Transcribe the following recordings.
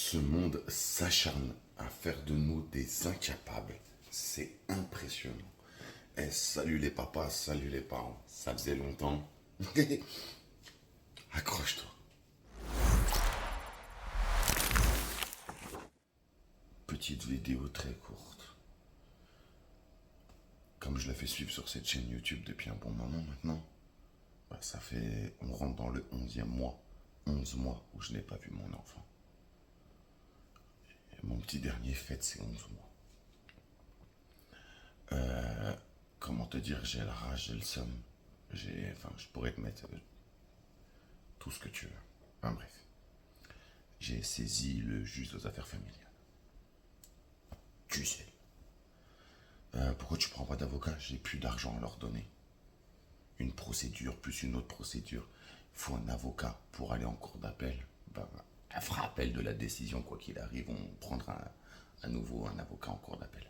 Ce monde s'acharne à faire de nous des incapables. C'est impressionnant. Eh, salut les papas, salut les parents. Ça faisait longtemps. Accroche-toi. Petite vidéo très courte. Comme je la fais suivre sur cette chaîne YouTube depuis un bon moment maintenant, ça fait... On rentre dans le 11e mois. 11 mois où je n'ai pas vu mon enfant. Et mon petit dernier fête ses 11 mois. Comment te dire, j'ai la rage, j'ai le somme. Je pourrais te mettre tout ce que tu veux. Enfin bref. J'ai saisi le juge aux affaires familiales. Tu sais. Pourquoi tu prends pas d'avocat? J'ai plus d'argent à leur donner. Une procédure plus une autre procédure. Il faut un avocat pour aller en cour d'appel. Elle fera appel de la décision, quoi qu'il arrive. On prendra à nouveau un avocat en cour d'appel.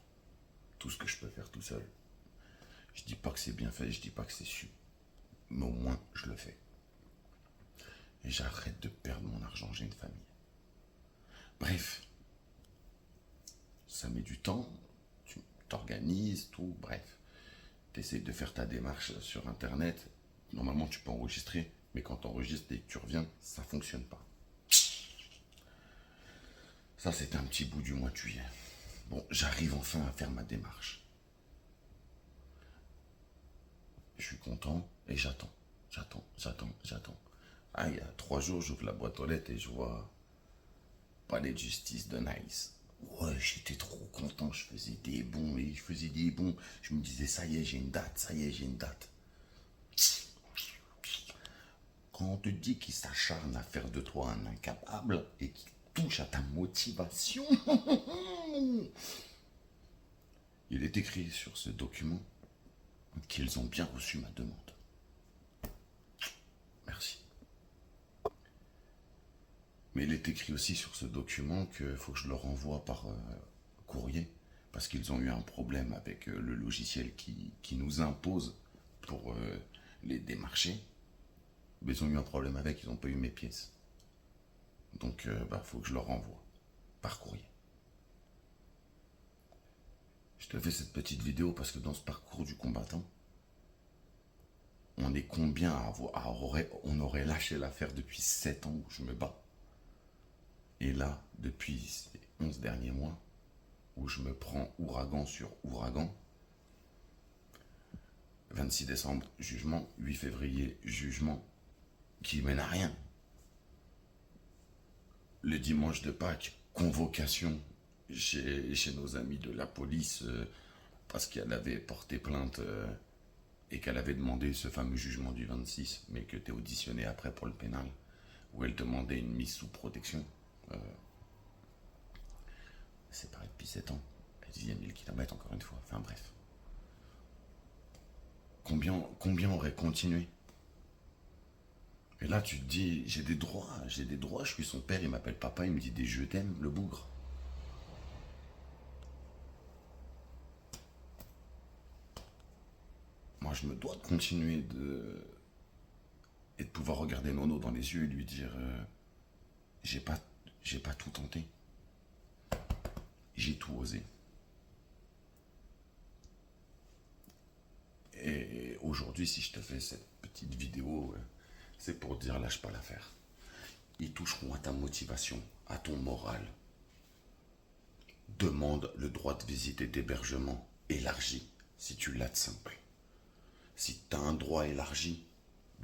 Tout ce que je peux faire tout seul. Je dis pas que c'est bien fait, je dis pas que c'est su. Mais au moins, je le fais. Et j'arrête de perdre mon argent, j'ai une famille. Bref. Ça met du temps, tu t'organises, tout, bref. Tu essaies de faire ta démarche sur Internet. Normalement, tu peux enregistrer, mais quand tu enregistres et que tu reviens, ça ne fonctionne pas. Ça, c'était un petit bout du mois de juillet. Bon, j'arrive enfin à faire ma démarche. Je suis content et j'attends. Ah, il y a 3 jours, j'ouvre la boîte aux lettres et je vois palais de justice de Nice. Ouais, j'étais trop content, je faisais des bons. Je me disais, ça y est, j'ai une date. Quand on te dit qu'il s'acharne à faire de toi un incapable et qu'il touche à ta motivation, il est écrit sur ce document qu'ils ont bien reçu ma demande. Merci. Mais il est écrit aussi sur ce document qu'il faut que je le renvoie par courrier parce qu'ils ont eu un problème avec le logiciel qui nous impose pour les démarcher. Mais ils ont eu un problème avec, ils n'ont pas eu mes pièces. Donc, faut que je le renvoie par courrier. Je te fais cette petite vidéo parce que dans ce parcours du combattant, on est combien on aurait lâché l'affaire depuis 7 ans où je me bats. Et là, depuis ces 11 derniers mois, où je me prends ouragan sur ouragan, 26 décembre, jugement, 8 février, jugement, qui mène à rien. Le dimanche de Pâques, convocation chez nos amis de la police parce qu'elle avait porté plainte et qu'elle avait demandé ce fameux jugement du 26, mais que tu es auditionné après pour le pénal, où elle demandait une mise sous protection. Séparée depuis 7 ans, à 10e kilomètre encore une fois, enfin bref. Combien aurait continué? Et là tu te dis, j'ai des droits, je suis son père, il m'appelle papa, il me dit des je t'aime, le bougre. Moi je me dois de continuer et de pouvoir regarder Nono dans les yeux et lui dire j'ai pas tout tenté. J'ai tout osé. Et aujourd'hui, si je te fais cette petite vidéo, c'est pour dire lâche pas l'affaire. Ils toucheront à ta motivation, à ton moral. Demande le droit de visite et d'hébergement élargi, si tu l'as de simple. Si tu as un droit élargi,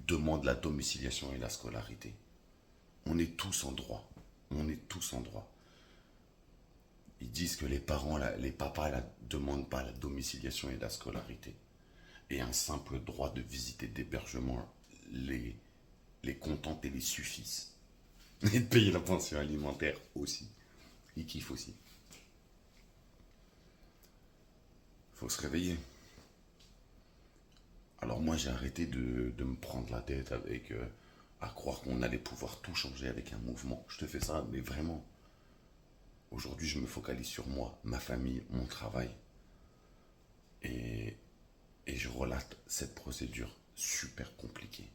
demande la domiciliation et la scolarité. On est tous en droit. Ils disent que les papas ne demandent pas la domiciliation et la scolarité. Et un simple droit de visite et d'hébergement les contente et les suffisent. Et de payer la pension alimentaire aussi. Ils kiffent aussi. Faut se réveiller. Alors moi j'ai arrêté de me prendre la tête avec à croire qu'on allait pouvoir tout changer avec un mouvement. Je te fais ça, mais vraiment. Aujourd'hui je me focalise sur moi, ma famille, mon travail. Et je relate cette procédure super compliquée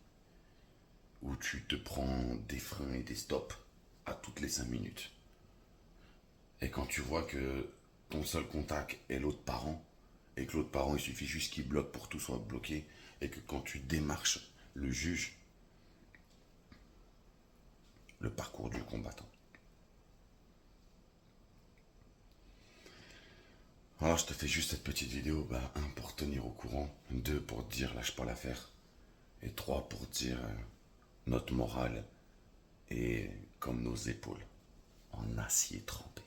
où tu te prends des freins et des stops à toutes les 5 minutes. Et quand tu vois que ton seul contact est l'autre parent, et que l'autre parent, il suffit juste qu'il bloque pour que tout soit bloqué, et que quand tu démarches le juge, le parcours du combattant. Alors je te fais juste cette petite vidéo, un pour te tenir au courant, deux pour te dire lâche pas l'affaire, et trois pour te dire notre morale est comme nos épaules, en acier trempé.